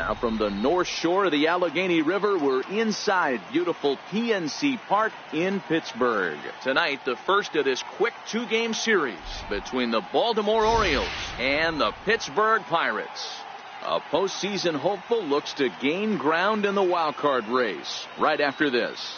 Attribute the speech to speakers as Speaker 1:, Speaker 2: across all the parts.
Speaker 1: Now from the north shore of the Allegheny River, we're inside beautiful PNC Park in Pittsburgh. Tonight, the first of this quick two-game series between the Baltimore Orioles and the Pittsburgh Pirates. A postseason hopeful looks to gain ground in the wild card race right after this.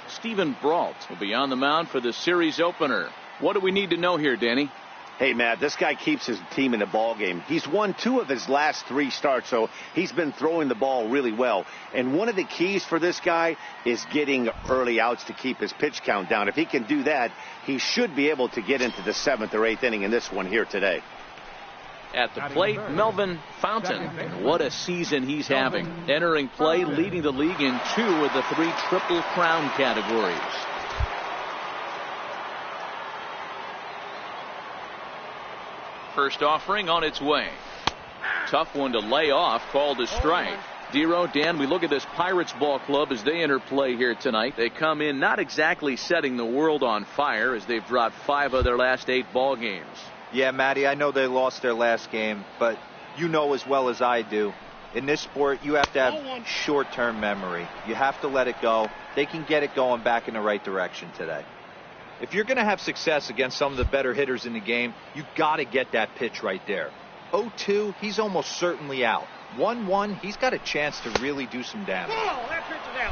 Speaker 1: Stephen Brault will be on the mound for the series opener. What do we need to know here, Danny?
Speaker 2: Hey, Matt, this guy keeps his team in the ball game. He's won 2 of his last 3 starts, so he's been throwing the ball really well. And one of the keys for this guy is getting early outs to keep his pitch count down. If he can do that, he should be able to get into the 7th or 8th inning in this one here today.
Speaker 1: At the plate, Melvin Fontaine. What a season he's having. Entering play, leading the league in 2 of the 3 Triple Crown categories. First offering on its way. Tough one to lay off, called a strike. Dero, Dan, we look at this Pirates ball club as they enter play here tonight. They come in not exactly setting the world on fire as they've dropped 5 of their last 8 ball games.
Speaker 3: Yeah, Matty, I know they lost their last game, but you know as well as I do, in this sport, you have to have short-term memory. You have to let it go. They can get it going back in the right direction today. If you're going to have success against some of the better hitters in the game, you got to get that pitch right there. 0-2, he's almost certainly out. 1-1, he's got a chance to really do some damage.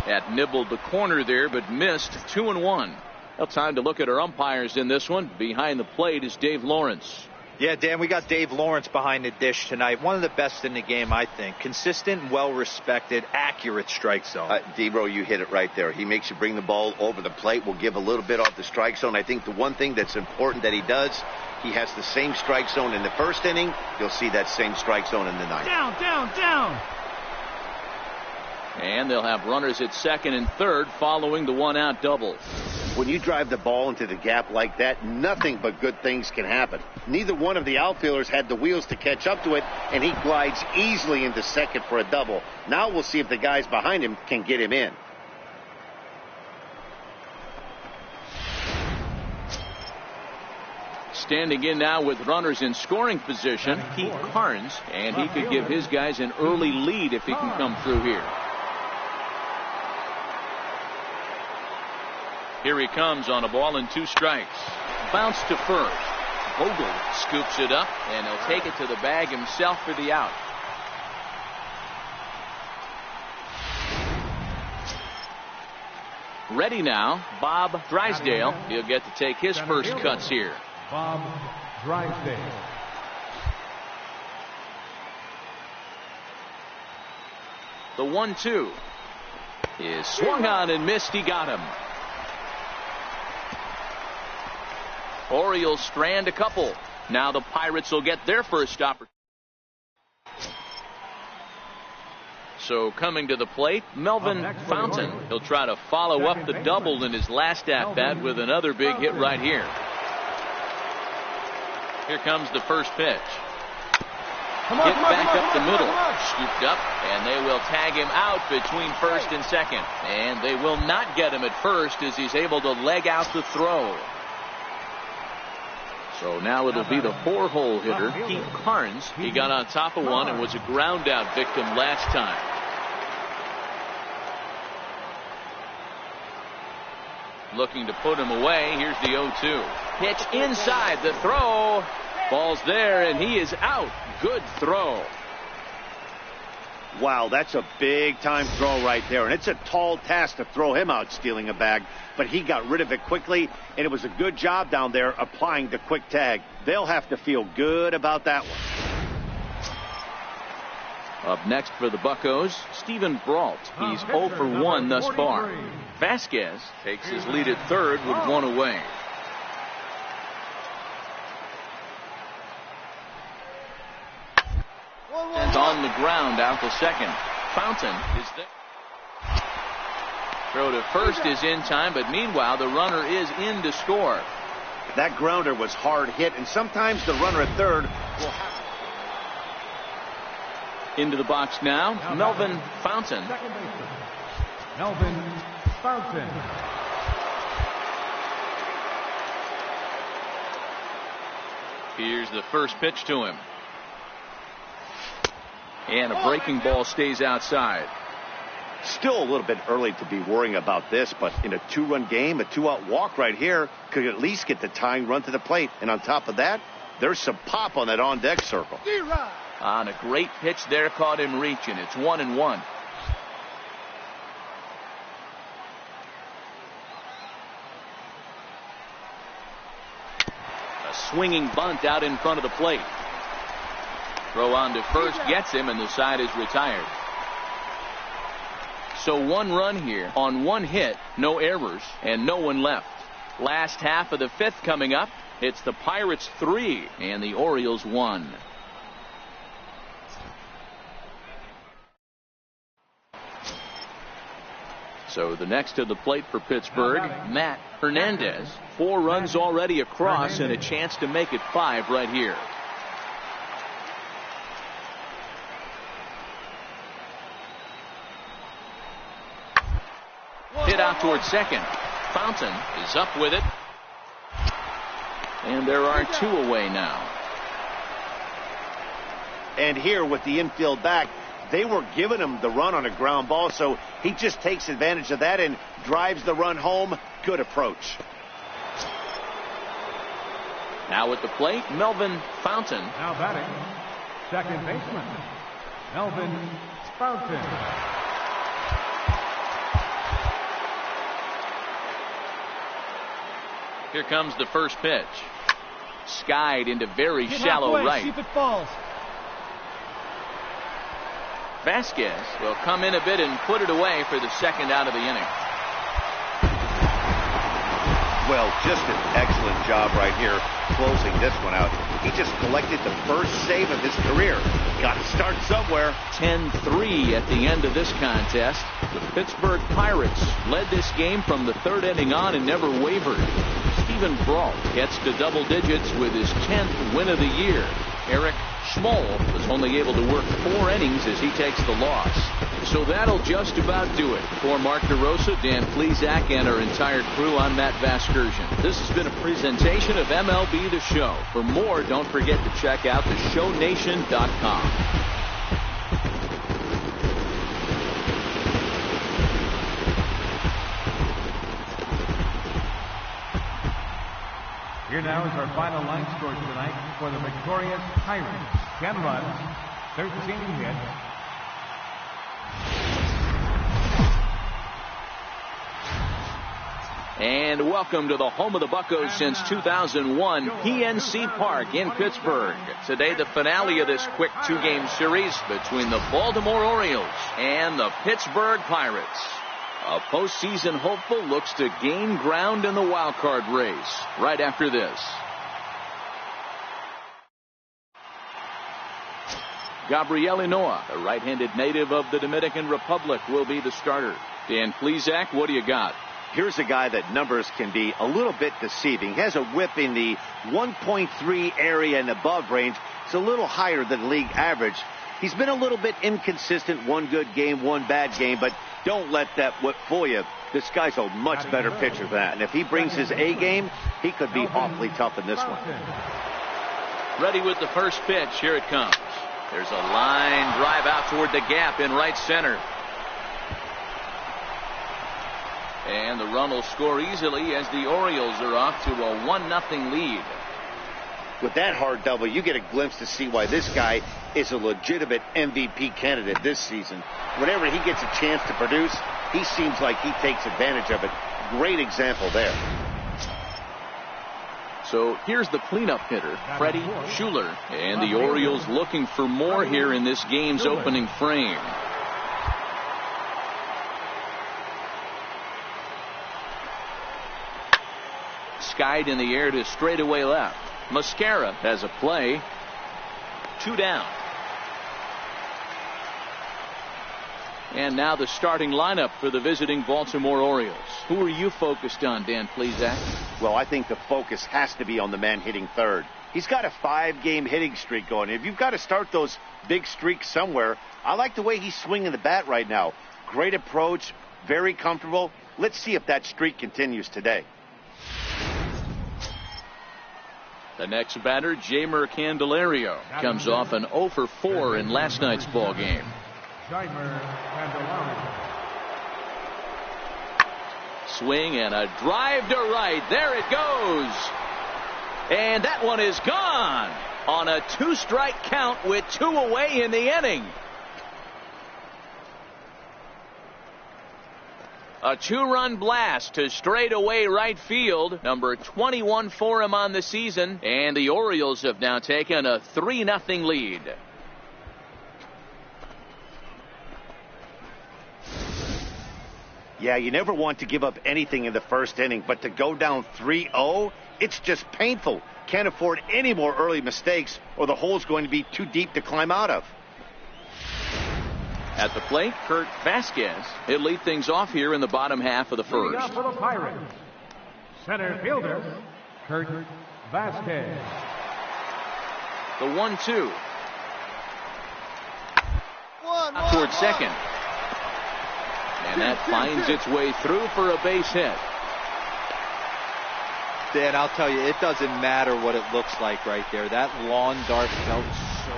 Speaker 1: That nibbled the corner there, but missed. 2-1. Well, time to look at our umpires in this one. Behind the plate is Dave Lawrence.
Speaker 3: Yeah, Dan, we got Dave Lawrence behind the dish tonight. One of the best in the game, I think. Consistent, well-respected, accurate strike zone.
Speaker 2: Debro, you hit it right there. He makes you bring the ball over the plate. Will give a little bit off the strike zone. I think the one thing that's important that he does, he has the same strike zone in the first inning. You'll see that same strike zone in the 9th.
Speaker 4: Down.
Speaker 1: And they'll have runners at second and third following the one-out double.
Speaker 2: When you drive the ball into the gap like that, nothing but good things can happen. Neither one of the outfielders had the wheels to catch up to it, and he glides easily into second for a double. Now we'll see if the guys behind him can get him in.
Speaker 1: Standing in now with runners in scoring position, Pete Carnes, and he could give his guys an early lead if he can come through here. Here he comes on a ball and 2 strikes. Bounce to first. Vogel scoops it up, and he'll take it to the bag himself for the out. Ready now, Bob Drysdale. He'll get to take his first cuts here.
Speaker 4: Bob Drysdale.
Speaker 1: The 1-2 is swung on and missed. He got him. Orioles strand a couple. Now the Pirates will get their first opportunity. So coming to the plate, Melvin Fontaine. He'll try to follow up the double in his last at-bat with another big hit right here. Here comes the first pitch. Hit back up the middle. Scooped up, and they will tag him out between first and second. And they will not get him at first as he's able to leg out the throw. So now it'll be the 4-hole hitter, Pete Carnes. He got on top of one and was a ground out victim last time. Looking to put him away. Here's the 0-2. Pitch inside the throw. Ball's there, and he is out. Good throw.
Speaker 2: Wow, that's a big-time throw right there, and it's a tall task to throw him out stealing a bag, but he got rid of it quickly, and it was a good job down there applying the quick tag. They'll have to feel good about that one.
Speaker 1: Up next for the Buccos, Stephen Brault. He's 0 for 1 thus far. Vasquez takes his lead at third with 1 away. And on the ground out to second. Fountain is there. Throw to first is in time, but meanwhile the runner is in to score.
Speaker 2: That grounder was hard hit, and sometimes the runner at third will have...
Speaker 1: Into the box now, Melvin Fontaine.
Speaker 4: Melvin Fontaine.
Speaker 1: Here's the first pitch to him. And a breaking ball stays outside.
Speaker 2: Still a little bit early to be worrying about this, but in a 2-run game, a 2-out walk right here could at least get the tying run to the plate. And on top of that, there's some pop on that on-deck circle.
Speaker 1: On a great pitch there, caught him reaching. It's 1-1. A swinging bunt out in front of the plate. Throw on to first gets him, and the side is retired. So 1 run here on 1 hit, no errors, and no one left. Last half of the 5th coming up. It's the Pirates 3 and the Orioles 1. So the next to the plate for Pittsburgh, Matt Hernandez. 4 runs already across and a chance to make it 5 right here. Hit out towards second. Fountain is up with it. And there are 2 away now.
Speaker 2: And here with the infield back, they were giving him the run on a ground ball, so he just takes advantage of that and drives the run home. Good approach.
Speaker 1: Now at the plate, Melvin Fontaine.
Speaker 4: Now batting, second baseman, Melvin Fontaine.
Speaker 1: Here comes the first pitch. Skied into very shallow right.
Speaker 4: See if it falls.
Speaker 1: Vasquez will come in a bit and put it away for the second out of the inning.
Speaker 2: Well, just an excellent job right here closing this one out. He just collected the first save of his career. Got to start somewhere.
Speaker 1: 10-3 at the end of this contest. The Pittsburgh Pirates led this game from the 3rd inning on and never wavered. Stephen Brault gets to double digits with his 10th win of the year. Eric Schmoll was only able to work 4 innings as he takes the loss. So that'll just about do it. For Mark DeRosa, Dan Plesac, and our entire crew, I'm Matt Vasgersian. This has been a presentation of MLB The Show. For more, don't forget to check out theshownation.com.
Speaker 4: Here now is our final line score tonight for the victorious Pirates. 10 runs, 13 hits.
Speaker 1: And welcome to the home of the Buccos since 2001, PNC Park in Pittsburgh. Today, the finale of this quick 2-game series between the Baltimore Orioles and the Pittsburgh Pirates. A postseason hopeful looks to gain ground in the wild card race right after this. Gabriel Hinoa, a right-handed native of the Dominican Republic, will be the starter. Dan Plesac, what do you got?
Speaker 2: Here's a guy that numbers can be a little bit deceiving. He has a whip in the 1.3 area and above range. It's a little higher than league average. He's been a little bit inconsistent. 1 good game, 1 bad game, but don't let that whip fool you. This guy's a much better pitcher than that. And if he brings his A game, he could be awfully tough in this one.
Speaker 1: Ready with the first pitch. Here it comes. There's a line drive out toward the gap in right center. And the run will score easily as the Orioles are off to a 1-0 lead.
Speaker 2: With that hard double, you get a glimpse to see why this guy is a legitimate MVP candidate this season. Whenever he gets a chance to produce, he seems like he takes advantage of it. Great example there.
Speaker 1: So here's the cleanup hitter, Freddie Schuler. And the Orioles looking for more here in this game's opening frame. Skied in the air to straightaway left. Mascara has a play. 2 down. And now the starting lineup for the visiting Baltimore Orioles. Who are you focused on, Dan Plesac?
Speaker 2: Well, I think the focus has to be on the man hitting third. He's got a 5-game hitting streak going. If you've got to start those big streaks somewhere, I like the way he's swinging the bat right now. Great approach, very comfortable. Let's see if that streak continues today.
Speaker 1: The next batter, Jamer Candelario, comes off an 0 for 4 in last night's ball game.
Speaker 4: Jamer Candelario.
Speaker 1: Swing and a drive to right. There it goes. And that one is gone on a 2-strike count with 2 away in the inning. A 2-run blast to straightaway right field. Number 21 for him on the season. And the Orioles have now taken a 3-0 lead.
Speaker 2: Yeah, you never want to give up anything in the first inning, but to go down 3-0, it's just painful. Can't afford any more early mistakes, or the hole's going to be too deep to climb out of.
Speaker 1: At the plate, Kurt Vasquez. He'll lead things off here in the bottom half of the first.
Speaker 4: Leading up for the Pirates, center fielder Kurt Vasquez.
Speaker 1: The 1-2. Towards second. And that finds its way through for a base hit.
Speaker 3: Dan, I'll tell you, it doesn't matter what it looks like right there. That lawn dart felt so.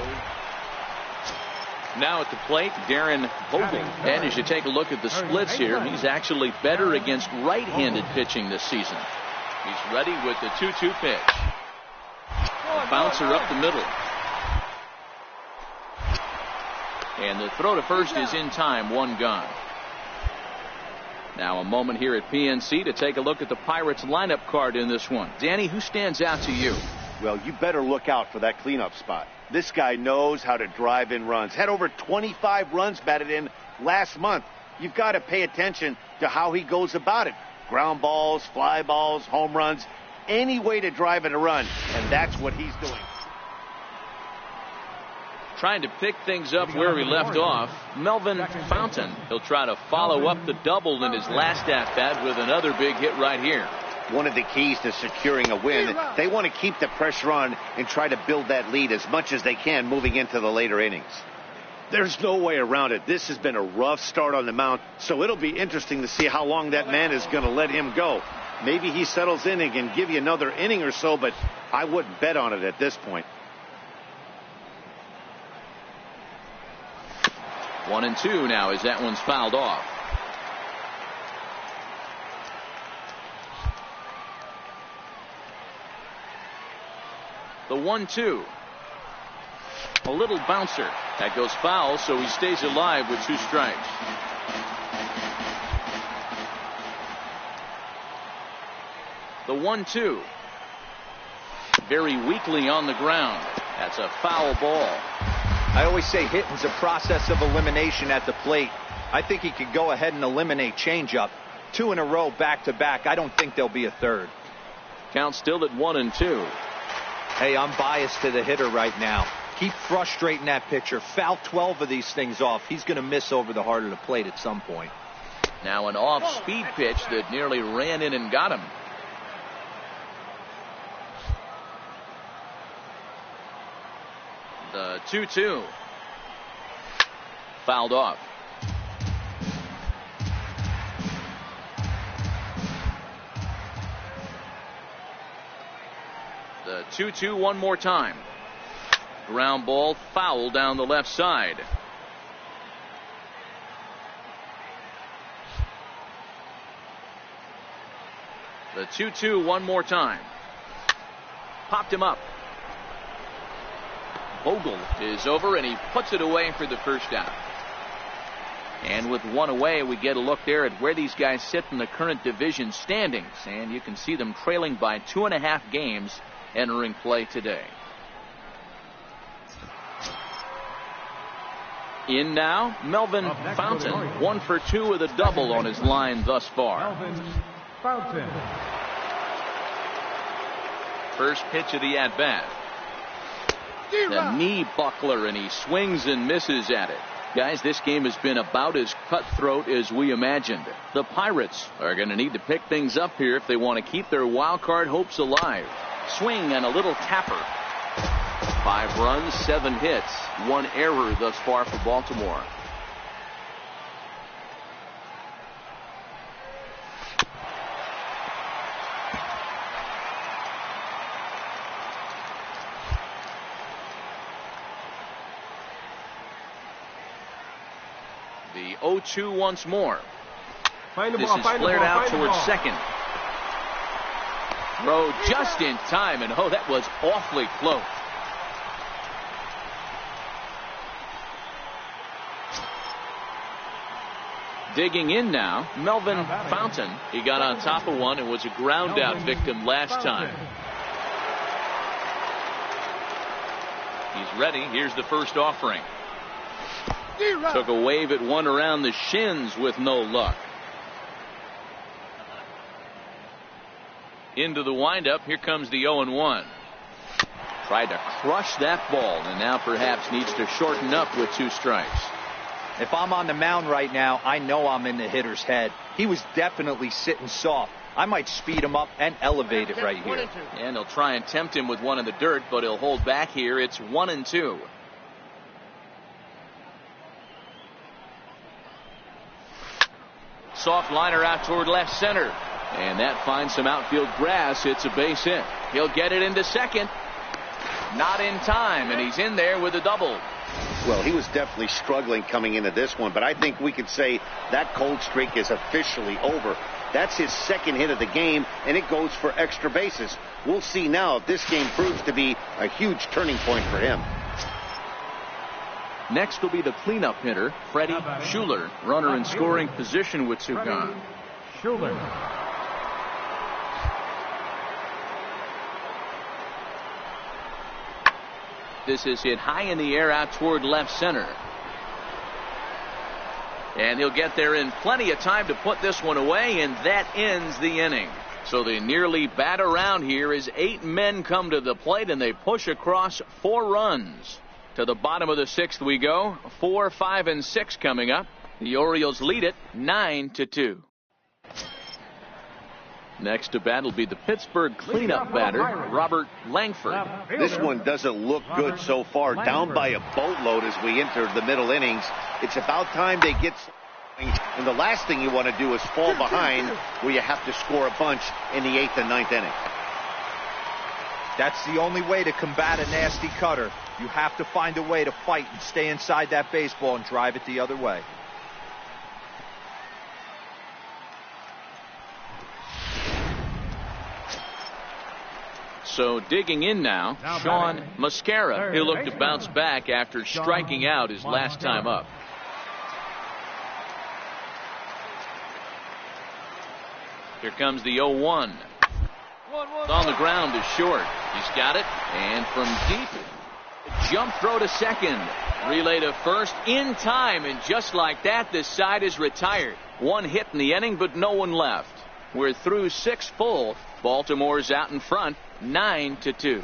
Speaker 1: Now at the plate, Darren Vogel. And as you take a look at the splits here, he's actually better against right-handed pitching this season. He's ready with the 2-2 pitch. A bouncer up the middle. And the throw to first is in time, 1 gone. Now a moment here at PNC to take a look at the Pirates lineup card in this one. Danny, who stands out to you?
Speaker 2: Well, you better look out for that cleanup spot. This guy knows how to drive in runs. Had over 25 runs batted in last month. You've got to pay attention to how he goes about it. Ground balls, fly balls, home runs, any way to drive in a run. And that's what he's doing.
Speaker 1: Trying to pick things up where we left off, Melvin Fontaine. He'll try to follow up the double in his last at-bat with another big hit right here.
Speaker 2: One of the keys to securing a win, they want to keep the pressure on and try to build that lead as much as they can moving into the later innings. There's no way around it. This has been a rough start on the mound, so it'll be interesting to see how long that man is going to let him go. Maybe he settles in and can give you another inning or so, but I wouldn't bet on it at this point.
Speaker 1: 1-2 now as that one's fouled off. The 1-2. A little bouncer. That goes foul, so he stays alive with 2 strikes. The 1-2. Very weakly on the ground. That's a foul ball.
Speaker 3: I always say hitting's a process of elimination at the plate. I think he could go ahead and eliminate changeup. 2 in a row back to back. I don't think there'll be a third.
Speaker 1: Count still at 1-2.
Speaker 3: Hey, I'm biased to the hitter right now. Keep frustrating that pitcher. Foul 12 of these things off. He's going to miss over the heart of the plate at some point.
Speaker 1: Now an off-speed pitch that nearly ran in and got him. The 2-2. Fouled off. The 2-2 one more time. Ground ball foul down the left side. The 2-2 one more time. Popped him up. Vogel is over and he puts it away for the first out. And with 1 away, we get a look there at where these guys sit in the current division standings. And you can see them trailing by 2.5 games entering play today. In now, Melvin Fontaine. 1 for 2 with a double on his line thus far.
Speaker 4: Melvin Fontaine.
Speaker 1: First pitch of the at-bat. The knee buckler, and he swings and misses at it. Guys, this game has been about as cutthroat as we imagined. The Pirates are going to need to pick things up here if they want to keep their wild card hopes alive. Swing and a little tapper. 5 runs, 7 hits, 1 error thus far for Baltimore. 0-2 once more. This is flared out towards second. Throw just in time, and oh, that was awfully close. Digging in now, Melvin Fontaine. He got on top of one and was a ground out victim last time. He's ready. Here's the first offering. Took a wave at one around the shins with no luck. Into the windup. Here comes the 0-1. Tried to crush that ball, and now perhaps needs to shorten up with 2 strikes.
Speaker 3: If I'm on the mound right now, I know I'm in the hitter's head. He was definitely sitting soft. I might speed him up and elevate it right here.
Speaker 1: And he'll try and tempt him with one in the dirt, but he'll hold back here. It's 1-2. Soft liner out toward left center. And that finds some outfield grass. It's a base hit. He'll get it into second. Not in time, and he's in there with a double.
Speaker 2: Well, he was definitely struggling coming into this one, but I think we could say that cold streak is officially over. That's his second hit of the game, and it goes for extra bases. We'll see now if this game proves to be a huge turning point for him.
Speaker 1: Next will be the cleanup hitter, Freddie Schuler, runner in scoring position with 2 gone.
Speaker 4: Schuler.
Speaker 1: This is hit high in the air out toward left center. And he'll get there in plenty of time to put this one away, and that ends the inning. So they nearly bat around here as 8 men come to the plate, and they push across 4 runs. To the bottom of the 6th we go. 4, 5, and 6 coming up. The Orioles lead it 9-2. Next to bat will be the Pittsburgh cleanup batter, Robert Langford.
Speaker 2: This one doesn't look good so far. Down by a boatload as we enter the middle innings. It's about time they get something. And the last thing you want to do is fall behind where you have to score a bunch in the 8th and 9th inning.
Speaker 3: That's the only way to combat a nasty cutter. You have to find a way to fight and stay inside that baseball and drive it the other way.
Speaker 1: So digging in now, Sean Mascara. He'll look to bounce back after striking out his last time up. Here comes the 0-1. On the ground is short. He's got it. And from deep, jump throw to second. Relay to first in time. And just like that, this side is retired. 1 hit in the inning, but no one left. We're through 6 full. Baltimore's out in front, 9-2.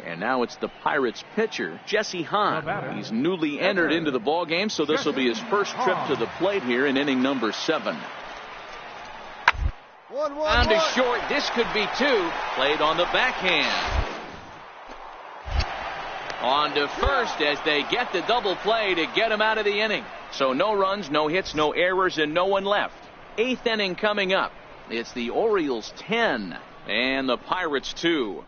Speaker 1: And now it's the Pirates pitcher, Jesse Hahn. He's newly entered into the ballgame, so this will be his first trip to the plate here in inning number 7. Down to short. This could be 2. Played on the backhand. On to first as they get the double play to get him out of the inning. So no runs, no hits, no errors, and no one left. 8th inning coming up. It's the Orioles 10 and the Pirates 2.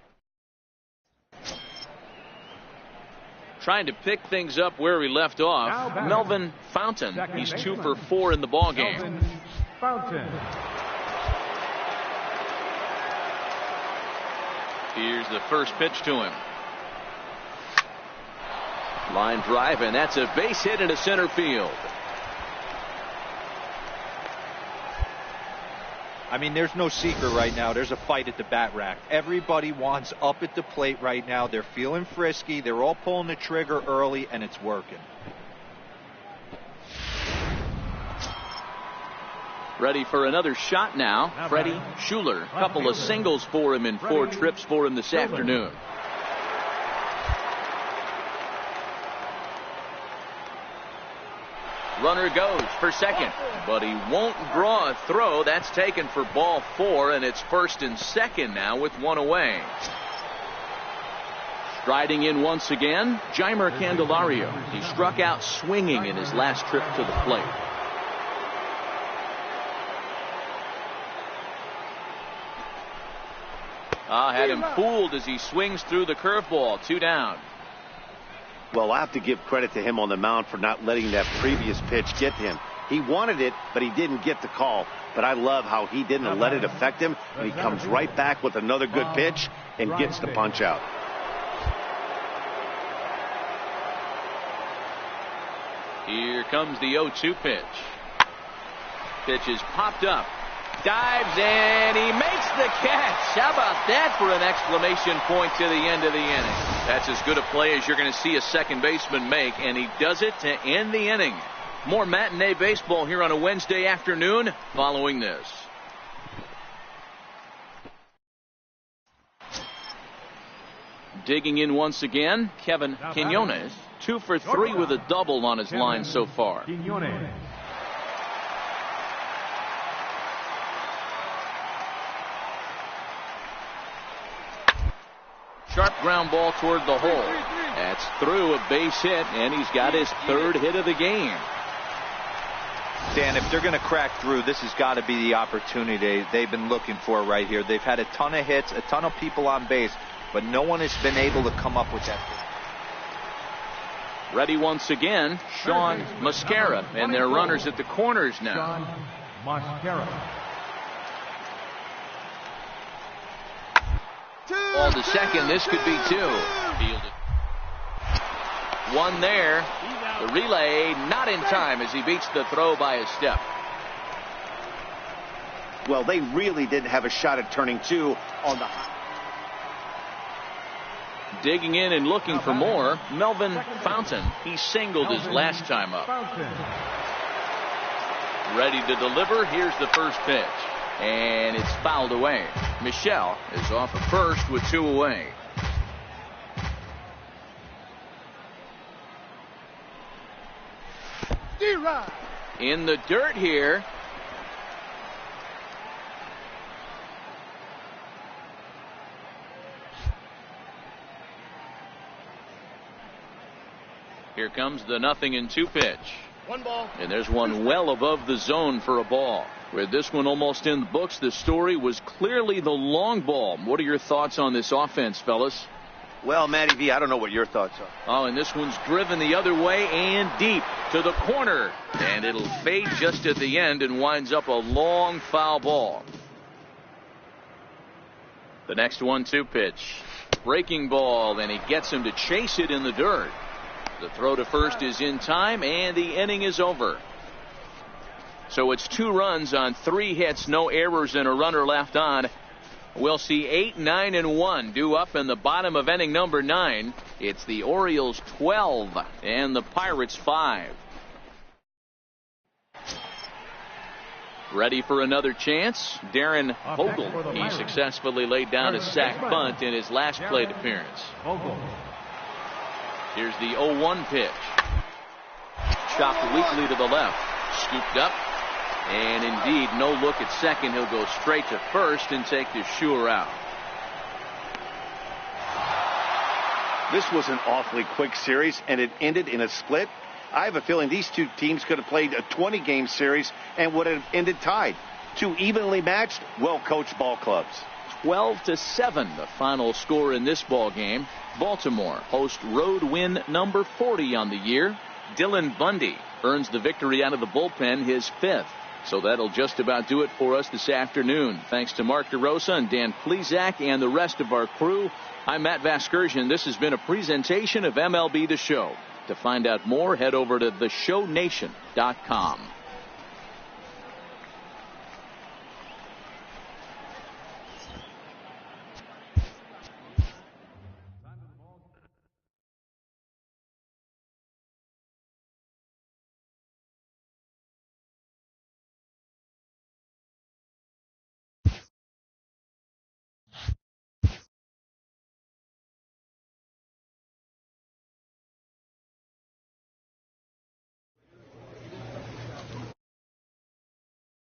Speaker 1: Trying to pick things up where we left off. Melvin Fontaine. He's 2 for 4 in the ballgame. Here's the first pitch to him. Line drive, and that's a base hit into center field.
Speaker 3: I mean, there's no secret right now. There's a fight at the bat rack. Everybody wants up at the plate right now. They're feeling frisky. They're all pulling the trigger early, and it's working.
Speaker 1: Ready for another shot now. Freddie Schuler. A couple of singles for him in 4 trips for him this afternoon. Runner goes for second, but he won't draw a throw. That's taken for ball 4, and it's first and second now with 1 away. Striding in once again, Jeimer Candelario. He struck out swinging in his last trip to the plate. Had him fooled as he swings through the curveball. 2 down.
Speaker 2: Well, I have to give credit to him on the mound for not letting that previous pitch get to him. He wanted it, but he didn't get the call. But I love how he didn't let it affect him. And he comes right back with another good pitch and gets the punch out.
Speaker 1: Here comes the 0-2 pitch. Pitch is popped up. Dives, and he makes the catch. How about that for an exclamation point to the end of the inning? That's as good a play as you're going to see a second baseman make, and he does it to end the inning. More matinee baseball here on a Wednesday afternoon following this. Digging in once again, Kevin Quinones, 2 for 3 with a double on his line so far. Sharp ground ball toward the hole. That's through, a base hit, and he's got his 3rd hit of the game.
Speaker 3: Dan, if they're going to crack through, this has got to be the opportunity they've been looking for right here. They've had a ton of hits, a ton of people on base, but no one has been able to come up with that.
Speaker 1: Ready once again, Sean Mascara, and their runners at the corners now. Ball to second, this could be 2. Fielded. 1 there. The relay not in time as he beats the throw by a step.
Speaker 2: Well, they really didn't have a shot at turning 2 on the...
Speaker 1: Digging in and looking for more, Melvin Fontaine. He singled his last time up. Ready to deliver. Here's the first pitch. And it's fouled away. Michelle is off at first with 2 away. In the dirt here. Here comes the 0-2 pitch.
Speaker 5: 1 ball.
Speaker 1: And there's one well above the zone for a ball. With this one almost in the books, the story was clearly the long ball. What are your thoughts on this offense, fellas?
Speaker 2: Well, Matty V, I don't know what your thoughts are.
Speaker 1: Oh, and this one's driven the other way and deep to the corner. And it'll fade just at the end and winds up a long foul ball. The next 1-2 pitch. Breaking ball, and he gets him to chase it in the dirt. The throw to first is in time, and the inning is over. So it's 2 runs on 3 hits, no errors, and a runner left on. We'll see 8, 9, and 1 due up in the bottom of inning number 9. It's the Orioles 12 and the Pirates 5. Ready for another chance? Darren Vogel. He successfully laid down a sac bunt in his last plate appearance. Here's the 0-1 pitch. Chopped weakly to the left. Scooped up. And indeed, no look at second. He'll go straight to first and take the sure out.
Speaker 2: This was an awfully quick series, and it ended in a split. I have a feeling these 2 teams could have played a 20-game series and would have ended tied. 2 evenly matched, well-coached ball clubs.
Speaker 1: 12-7, the final score in this ball game. Baltimore hosts road win number 40 on the year. Dylan Bundy earns the victory out of the bullpen, his 5th. So that'll just about do it for us this afternoon. Thanks to Mark DeRosa and Dan Plesac and the rest of our crew. I'm Matt Vasgersian. This has been a presentation of MLB The Show. To find out more, head over to theshownation.com.